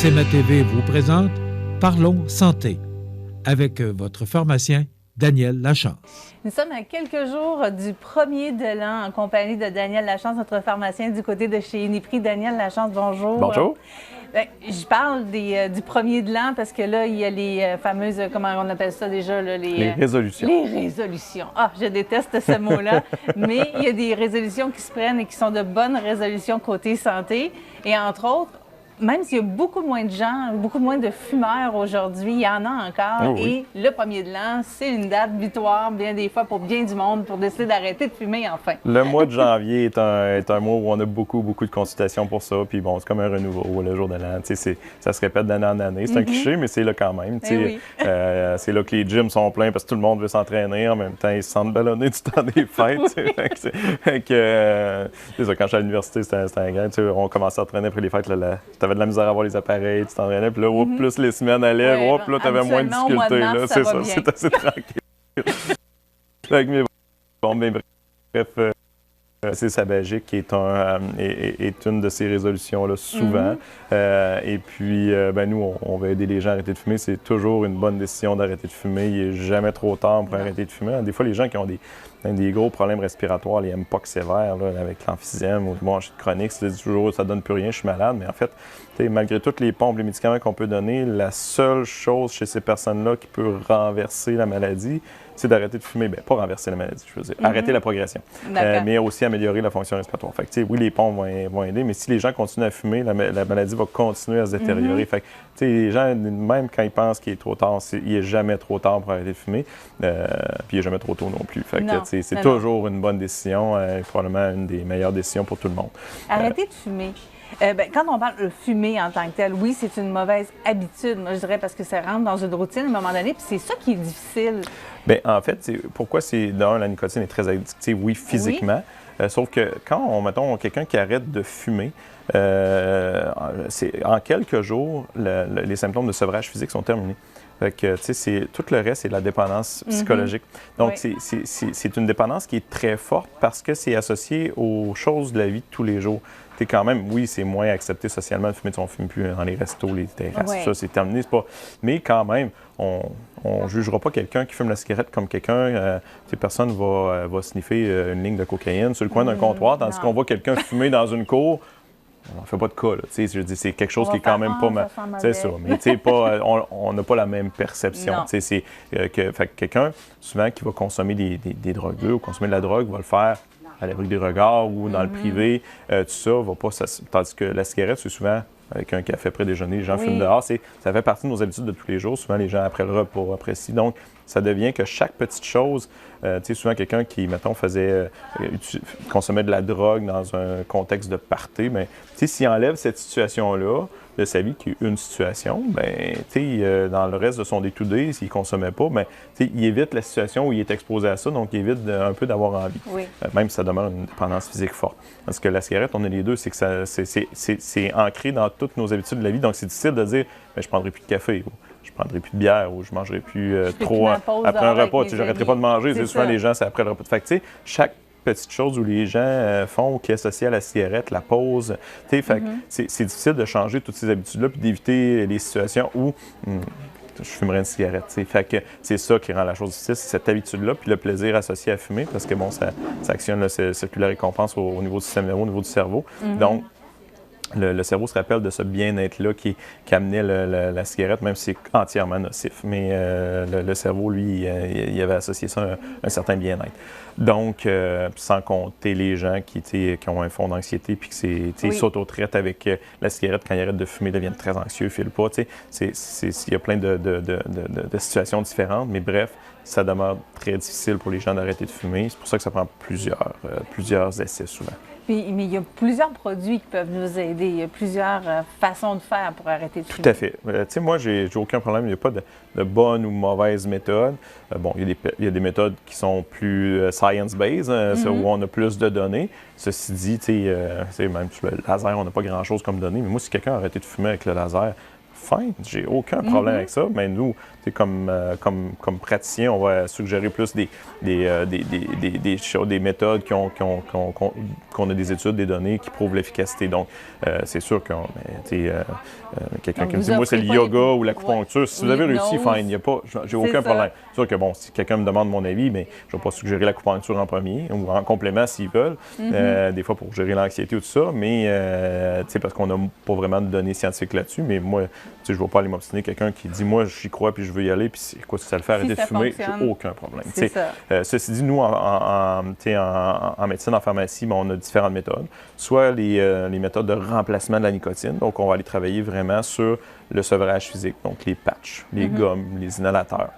SMA TV vous présente Parlons Santé avec votre pharmacien Daniel Lachance. Nous sommes à quelques jours du 1er de l'an en compagnie de Daniel Lachance, notre pharmacien du côté de chez Uniprix. Daniel Lachance, bonjour. Bonjour. Bien, je parle du 1er de l'an parce que là, il y a les fameuses, comment on appelle ça déjà? Là, les résolutions. Les résolutions. Ah, je déteste ce mot-là. Mais il y a des résolutions qui se prennent et qui sont de bonnes résolutions côté santé. Et entre autres, même s'il y a beaucoup moins de gens, beaucoup moins de fumeurs aujourd'hui, il y en a encore. Oh oui. Et le 1er de l'an, c'est une date butoir, bien des fois, pour bien du monde, pour décider d'arrêter de fumer enfin. Le mois de janvier est un mois où on a beaucoup de consultations pour ça. Puis bon, c'est comme un renouveau, le jour de l'an. Ça se répète d'année en année. C'est un cliché, mais c'est là quand même. Oui. C'est là que les gyms sont pleins parce que tout le monde veut s'entraîner. En même temps, ils se sentent ballonnés du temps des fêtes. C'est ça, quand j'étais à l'université, c'était un gars. On commençait à entraîner après les fêtes. T'avais de la misère à avoir les appareils, tu t'entraînais, puis là, plus les semaines allaient, là, t'avais moins de difficultés. Là, c'est ça, c'est assez tranquille. Avec mes bon, mais bref, c'est Sabagique qui est une de ces résolutions-là, souvent. Et puis, nous, on va aider les gens à arrêter de fumer. C'est toujours une bonne décision d'arrêter de fumer. Il n'est jamais trop tard pour arrêter de fumer. Des fois, les gens qui ont des gros problèmes respiratoires, les MPOC sévères, là, avec l'emphysème ou le bronchite chronique, ça dit toujours ça donne plus rien, je suis malade. Mais en fait, malgré toutes les pompes, les médicaments qu'on peut donner, la seule chose chez ces personnes-là qui peut renverser la maladie, c'est d'arrêter de fumer. Bien, pas renverser la maladie, je veux dire, arrêter la progression, mais aussi améliorer la fonction respiratoire. Fait que, oui, les pompes vont aider, mais si les gens continuent à fumer, la maladie va continuer à se détériorer. Fait que, les gens, même quand ils pensent qu'il est trop tard, il n'est jamais trop tard pour arrêter de fumer, puis il n'est jamais trop tôt non plus. Fait que, c'est toujours une bonne décision, probablement une des meilleures décisions pour tout le monde. Arrêter de fumer. Quand on parle de fumer en tant que tel, oui, c'est une mauvaise habitude, moi je dirais, parce que ça rentre dans une routine à un moment donné, puis c'est ça qui est difficile. Bien, en fait, pourquoi la nicotine est très addictive, oui, physiquement, sauf que quand mettons, quelqu'un qui arrête de fumer, en quelques jours, les symptômes de sevrage physique sont terminés. Fait que, tout le reste, c'est de la dépendance psychologique. Donc, c'est une dépendance qui est très forte parce que c'est associé aux choses de la vie de tous les jours. Quand même, oui, c'est moins accepté socialement de fumer. On ne fume plus dans les restos, les terrasses, ça, c'est terminé. Pas... Mais quand même, on ne jugera pas quelqu'un qui fume la cigarette comme quelqu'un. Personne va sniffer une ligne de cocaïne sur le coin d'un comptoir, tandis qu'on voit quelqu'un fumer dans une cour. On ne fait pas de cas, là. Je dis, c'est quelque chose qui est quand même pas mal. C'est ça. Mais on n'a pas la même perception. Fait que quelqu'un, souvent, qui va consommer des drogues ou consommer de la drogue, va le faire à l'abri des regards ou dans le privé, tout ça va pas. Tandis que la cigarette, c'est souvent avec un café après déjeuner, les gens fument dehors. Ça fait partie de nos habitudes de tous les jours. Souvent, les gens après le repas apprécient. Donc, ça devient que chaque petite chose, souvent quelqu'un qui, mettons, consommait de la drogue dans un contexte de party, bien, s'il enlève cette situation-là de sa vie, qui est une situation, bien, dans le reste de son day-to-day, s'il ne consommait pas, bien, il évite la situation où il est exposé à ça, donc il évite un peu d'avoir envie, même si ça demeure une dépendance physique forte. Parce que la cigarette, on a les deux, c'est que c'est ancré dans toutes nos habitudes de la vie, donc c'est difficile de dire « je ne prendrai plus de café » ou « je ne prendrai plus de bière » ou « je ne mangerai plus trop après un repas ». Je n'arrêterai pas de manger, c'est souvent les gens, c'est après le repas. Fait que, chaque petite chose où les gens font, qui est associée à la cigarette, la pause. Fait c'est difficile de changer toutes ces habitudes-là puis d'éviter les situations où je fumerais une cigarette. Fait que c'est ça qui rend la chose difficile, c'est cette habitude-là, puis le plaisir associé à fumer, parce que bon, ça actionne le circuit de récompense au niveau du système nerveux, au niveau du cerveau. Donc, le cerveau se rappelle de ce bien-être-là qui amenait la cigarette, même si c'est entièrement nocif. Mais le cerveau, lui, il avait associé ça à un certain bien-être. Donc, sans compter les gens qui ont un fond d'anxiété puis qui s'auto-traitent avec la cigarette quand ils arrêtent de fumer, deviennent très anxieux, filent pas. Il y a plein de situations différentes, mais bref, ça demeure très difficile pour les gens d'arrêter de fumer. C'est pour ça que ça prend plusieurs essais souvent. Mais il y a plusieurs produits qui peuvent nous aider. Il y a plusieurs façons de faire pour arrêter de fumer. Tout à fait. Moi, j'ai aucun problème. Il n'y a pas de bonne ou mauvaise méthode. Bon, il y a des méthodes qui sont plus science-based, où on a plus de données. Ceci dit, même sur le laser, on n'a pas grand-chose comme données. Mais moi, si quelqu'un a arrêté de fumer avec le laser, fine, j'ai aucun problème avec ça. Mais nous, comme praticiens, on va suggérer plus des méthodes qui ont qu'on a des études, des données qui prouvent l'efficacité. Donc, c'est sûr que quelqu'un qui me dit, moi, c'est le yoga ou l'acupuncture. Si vous avez réussi, fine, j'ai aucun problème. C'est sûr que, bon, si quelqu'un me demande mon avis, mais je ne vais pas suggérer l'acupuncture en premier ou en complément s'ils veulent, des fois pour gérer l'anxiété ou tout ça, mais, parce qu'on n'a pas vraiment de données scientifiques là-dessus, mais moi, je ne vais pas aller m'obstiner quelqu'un qui dit, moi, j'y crois puis je veux y aller, puis quoi, si ça le fait arrêter de fumer, j'ai aucun problème. Ceci dit, nous, en médecine, en pharmacie, on a différentes méthodes. Soit les méthodes de remplacement de la nicotine. Donc, on va aller travailler vraiment sur le sevrage physique, donc les patchs, les gommes, les inhalateurs.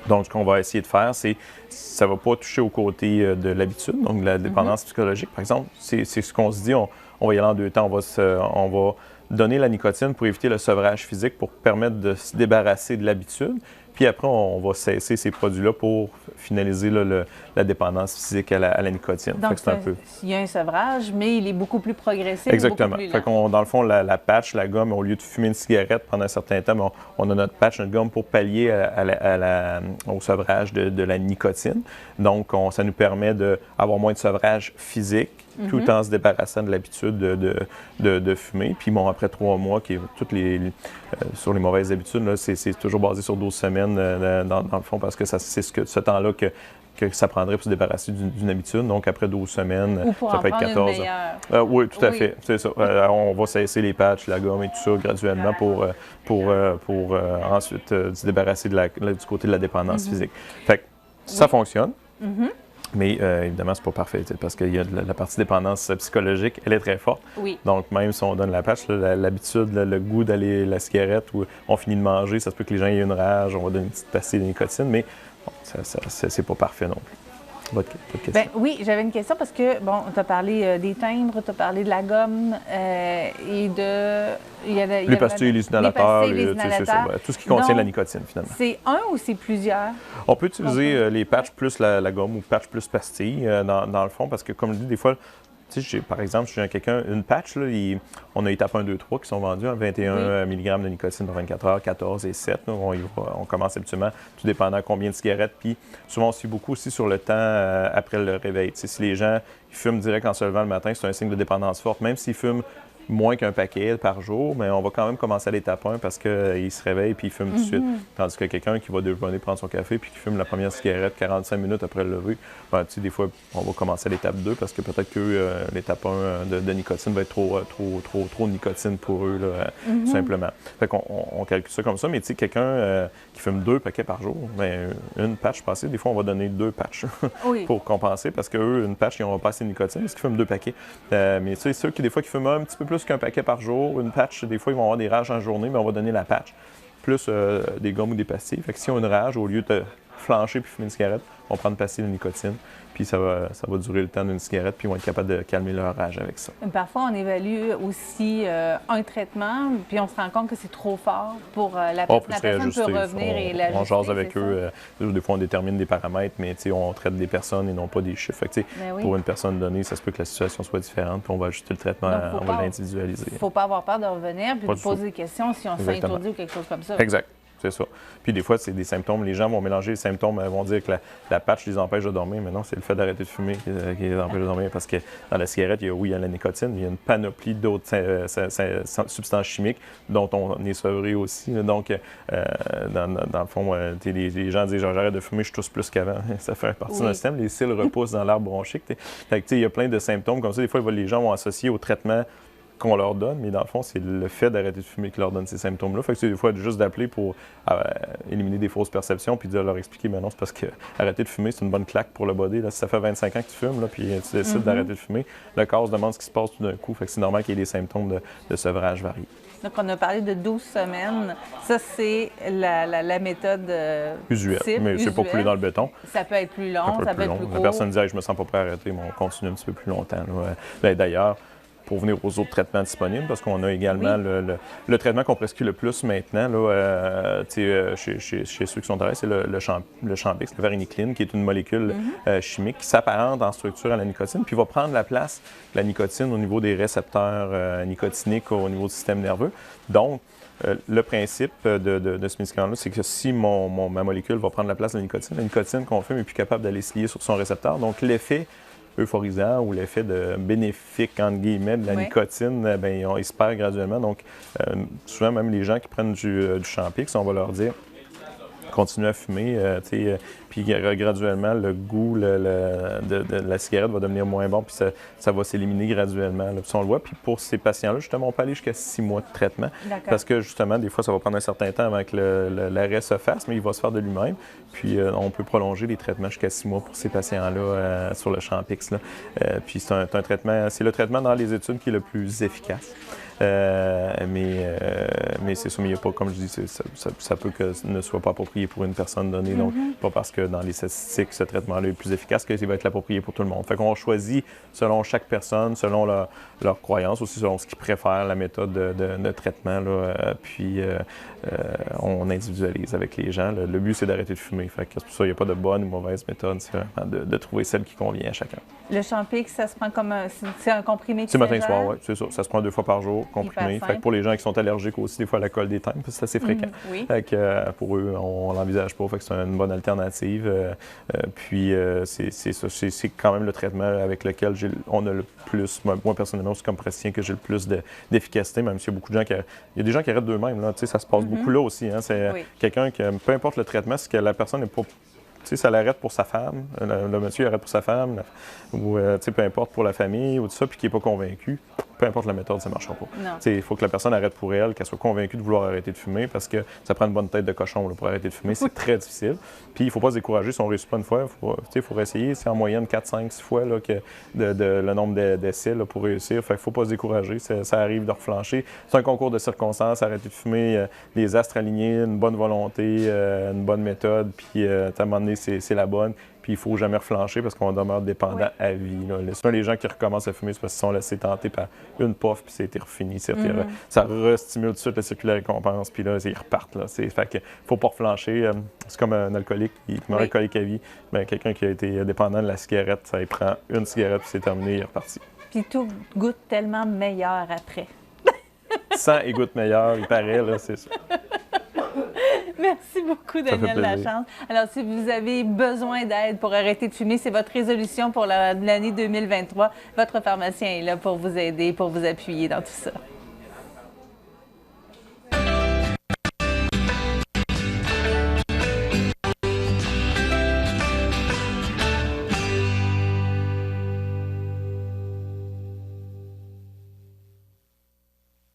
Donc, ce qu'on va essayer de faire, ça ne va pas toucher au côté de l'habitude, donc de la dépendance psychologique, par exemple. C'est ce qu'on se dit, on va y aller en deux temps. On va donner la nicotine pour éviter le sevrage physique, pour permettre de se débarrasser de l'habitude. Puis après, on va cesser ces produits-là pour finaliser la dépendance physique à la nicotine. Donc, il y a un sevrage, mais il est beaucoup plus progressif. Exactement. Beaucoup plus lent. Dans le fond, la patch, la gomme, au lieu de fumer une cigarette pendant un certain temps, on a notre patch, notre gomme pour pallier au sevrage de la nicotine. Donc, ça nous permet d'avoir moins de sevrage physique, tout en se débarrassant de l'habitude de fumer. Puis bon, après 3 mois, sur les mauvaises habitudes, là, c'est toujours basé sur 12 semaines dans le fond, parce que c'est ce temps-là que ça prendrait pour se débarrasser d'une habitude. Donc, après 12 semaines, ça peut être 14 ans. Oui, tout à fait. C'est ça. On va cesser les patchs, la gomme et tout ça graduellement pour ensuite se débarrasser du côté de la dépendance physique. Fait que ça fonctionne. Mais évidemment, c'est pas parfait, parce qu'il y a la partie dépendance psychologique, elle est très forte. Oui. Donc, même si on donne la patch, l'habitude, le goût d'aller la cigarette, ou on finit de manger, ça se peut que les gens aient une rage, on va donner une petite pastille de nicotine, mais bon, c'est pas parfait non plus. Votre question? Bien, oui, j'avais une question parce que, bon, tu as parlé des timbres, tu as parlé de la gomme et de... Les pastilles, les inhalateurs, tout ce qui contient de la nicotine, finalement. C'est un ou c'est plusieurs? On peut utiliser les patchs plus la gomme ou patch plus pastille dans le fond, parce que, comme je dis, des fois, par exemple, j'ai une patch, là, on a étape 1, 2, 3 qui sont vendus à 21 mg de nicotine par 24 heures, 14 et 7. Là, on commence habituellement, tout dépendant combien de cigarettes. Puis souvent, on suit beaucoup aussi sur le temps après le réveil. Si les gens fument direct en se levant le matin, c'est un signe de dépendance forte. Même s'ils fument moins qu'un paquet par jour, mais on va quand même commencer à l'étape 1 parce qu'il se réveille puis il fume tout de suite. Tandis que quelqu'un qui va déjeuner, prendre son café puis qui fume la première cigarette 45 minutes après le lever, des fois, on va commencer à l'étape 2 parce que peut-être que l'étape 1 de nicotine va être trop de nicotine pour eux, là, tout simplement. Fait qu'on calcule ça comme ça, mais quelqu'un qui fume 2 paquets par jour, bien, une patch passée, des fois, on va donner 2 patchs pour compenser parce qu'eux, une patch, ils n'ont pas assez de nicotine parce qu'ils fument 2 paquets. Mais tu sais, ceux qui, des fois, qui fument un petit peu plus qu'un paquet par jour, une patch, des fois, ils vont avoir des rages en journée, mais on va donner la patch, plus des gommes ou des pastilles. Fait que si on a une rage, au lieu de flancher puis fumer une cigarette, on prend une pastille de nicotine, puis ça va durer le temps d'une cigarette, puis ils vont être capables de calmer leur rage avec ça. Parfois, on évalue aussi un traitement, puis on se rend compte que c'est trop fort pour la personne. La personne peut revenir et l'ajuster. On jase avec eux. Des fois, on détermine des paramètres, mais on traite des personnes et non pas des chiffres. Fait que, pour une personne donnée, ça se peut que la situation soit différente, puis on va ajuster le traitement, on va l'individualiser. Il ne faut pas avoir peur de revenir, puis de poser des questions si on s'est introduit ou quelque chose comme ça. Exact. C'est ça. Puis des fois, c'est des symptômes. Les gens vont mélanger les symptômes, vont dire que la patch les empêche de dormir, mais non, c'est le fait d'arrêter de fumer qui les empêche de dormir parce que dans la cigarette, il y a la nicotine, il y a une panoplie d'autres substances chimiques dont on est sevré aussi. Donc, dans le fond, les gens disent j'arrête de fumer, je tousse plus qu'avant. Ça fait partie d'un système. Les cils repoussent dans l'arbre bronchique. Fait que, il y a plein de symptômes comme ça. Des fois, les gens vont associer au traitement qu'on leur donne, mais dans le fond, c'est le fait d'arrêter de fumer qui leur donne ces symptômes-là. Fait que c'est des fois juste d'appeler pour éliminer des fausses perceptions puis de leur expliquer, mais non, c'est parce que arrêter de fumer, c'est une bonne claque pour le body. Là, si ça fait 25 ans que tu fumes, là, puis tu décides d'arrêter de fumer, le corps se demande ce qui se passe tout d'un coup. Fait que c'est normal qu'il y ait des symptômes de sevrage variés. Donc, on a parlé de 12 semaines. Ça, c'est la méthode usuelle, type, mais c'est pas coulé dans le béton. Ça peut être plus long, ça peut être plus court. La personne dit « je me sens pas prêt à arrêter », mais on continue un petit peu plus longtemps. D'ailleurs, pour venir aux autres traitements disponibles, parce qu'on a également le traitement qu'on prescrit le plus maintenant, là, chez ceux qui sont intéressés, c'est le Chambix, le varenicline, qui est une molécule chimique qui s'apparente en structure à la nicotine, puis va prendre la place de la nicotine au niveau des récepteurs nicotiniques au niveau du système nerveux. Donc, le principe de ce médicament-là, c'est que si ma molécule va prendre la place de la nicotine qu'on fume n'est plus capable d'aller se lier sur son récepteur. Donc, l'effet euphorisant ou l'effet de bénéfique, entre guillemets, de la nicotine, bien, il se perd graduellement. Donc, souvent, même les gens qui prennent du Champix, on va leur dire continuer à fumer, puis graduellement, le goût de la cigarette va devenir moins bon, puis ça va s'éliminer graduellement. Là. Puis on le voit. Puis pour ces patients-là, justement, on peut aller jusqu'à 6 mois de traitement, parce que justement, des fois, ça va prendre un certain temps avant que l'arrêt se fasse, mais il va se faire de lui-même. Puis on peut prolonger les traitements jusqu'à 6 mois pour ces patients-là sur le Champix. Puis c'est un traitement, c'est le traitement dans les études qui est le plus efficace. Mais c'est ça, mais il y a pas, comme je dis, ça peut que ce ne soit pas approprié pour une personne donnée. Donc, pas parce que dans les statistiques, ce traitement-là est plus efficace qu'il va être approprié pour tout le monde. Fait qu'on choisit selon chaque personne, selon leur croyance, aussi selon ce qu'ils préfèrent, la méthode de traitement. Là, puis, on individualise avec les gens. Le but, c'est d'arrêter de fumer. Fait que c'est pour ça qu'il n'y a pas de bonne ou mauvaise méthode. C'est vraiment de trouver celle qui convient à chacun. Le Champix, ça se prend comme c'est un comprimé qui c'est matin et soir, oui, c'est ça. Ça se prend 2 fois par jour, comprimé. Fait que pour les gens qui sont allergiques aussi, des fois, à la colle des tempes, c'est assez fréquent. Fait que pour eux, on l'envisage pas. Fait que c'est une bonne alternative. Puis c'est quand même le traitement avec lequel on a le plus, moi personnellement, c'est comme praticien que j'ai le plus d'efficacité, même s'il y a beaucoup de gens il y a des gens qui arrêtent d'eux-mêmes. Là, ça se passe beaucoup là aussi. Hein, c'est quelqu'un qui, peu importe le traitement, c'est que la personne n'est pas... Tu sais, ça l'arrête pour sa femme, le monsieur arrête pour sa femme, ou peu importe pour la famille, ou tout ça, puis qui n'est pas convaincu. Peu importe la méthode, ça ne marchera pas. Il faut que la personne arrête pour elle, qu'elle soit convaincue de vouloir arrêter de fumer, parce que ça prend une bonne tête de cochon là, pour arrêter de fumer. C'est très difficile. Puis il ne faut pas se décourager si on ne réussit pas une fois. Il faut essayer. C'est en moyenne 4, 5, 6 fois là, le nombre d'essais là, pour réussir. Fait qu'il ne faut pas se décourager. Ça arrive de reflancher. C'est un concours de circonstances. Arrêter de fumer, les astres alignés, une bonne volonté, une bonne méthode. Puis à un moment donné, c'est la bonne. Puis il ne faut jamais reflancher parce qu'on demeure dépendant à vie. Là. Souvent, les gens qui recommencent à fumer, c'est parce qu'ils sont laissés tenter par une puff, puis c'est refini. Ça restimule tout de suite le circuit de la récompense, puis là, ils repartent. Là. Fait que faut pas reflancher. C'est comme un alcoolique qui meurt alcoolique à vie. Bien, quelqu'un qui a été dépendant de la cigarette, ça, il prend une cigarette, puis c'est terminé, il est reparti. Puis tout goûte tellement meilleur après. Sang et goûte meilleur, il paraît, là, c'est ça. Merci beaucoup, Daniel Lachance. Alors, si vous avez besoin d'aide pour arrêter de fumer, c'est votre résolution pour l'année 2023. Votre pharmacien est là pour vous aider, pour vous appuyer dans tout ça.